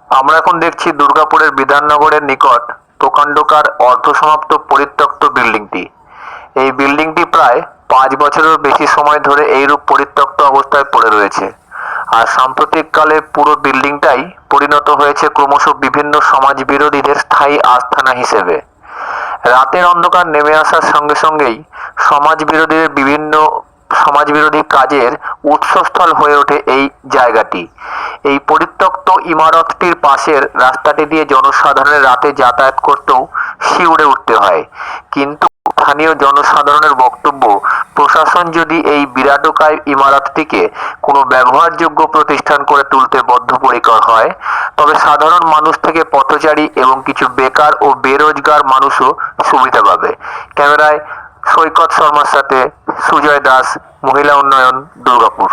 আমরা এখন দেখছি দুর্গাপুরের বিধাননগরের নিকট প্রকাণ্ডকার অর্ধসমাপ্ত পরিত্যক্ত বিল্ডিংটি। এই বিল্ডিংটি প্রায় 5 বছরেরও বেশি সময় ধরে এইরূপ পরিত্যক্ত অবস্থায় পড়ে রয়েছে। আর সাম্প্রতিককালে পুরো বিল্ডিংটাই পরিণত হয়েছে ক্রমশ বিভিন্ন সমাজ বিরোধীদের স্থায়ী আস্তানা হিসেবে। রাতের অন্ধকার নেমে আসার সঙ্গে সঙ্গেই সমাজবিরোধী কাজের উৎসস্থল হয়ে ওঠে এই জায়গাটি। এই পরিত্যক্ত ইমারতটির পাশের রাস্তাটি দিয়ে জনসাধারণের রাতে যাতায়াত করতেও শিউরে উঠতে হয়। কিন্তু স্থানীয় জনসাধারণের বক্তব্য, প্রশাসন যদি এই বিরাটকায় ইমারতটিকে কোনো ব্যবহারযোগ্য প্রতিষ্ঠান করে তুলতে বদ্ধপরিকর হয়, তবে সাধারণ মানুষ থেকে পথচারী এবং কিছু বেকার ও বেরোজগার মানুষও সুবিধা পাবে। ক্যামেরায় সৈকত শর্মার সাথে সুজয় দাস, মহিলা উন্নয়ন, দুর্গাপুর।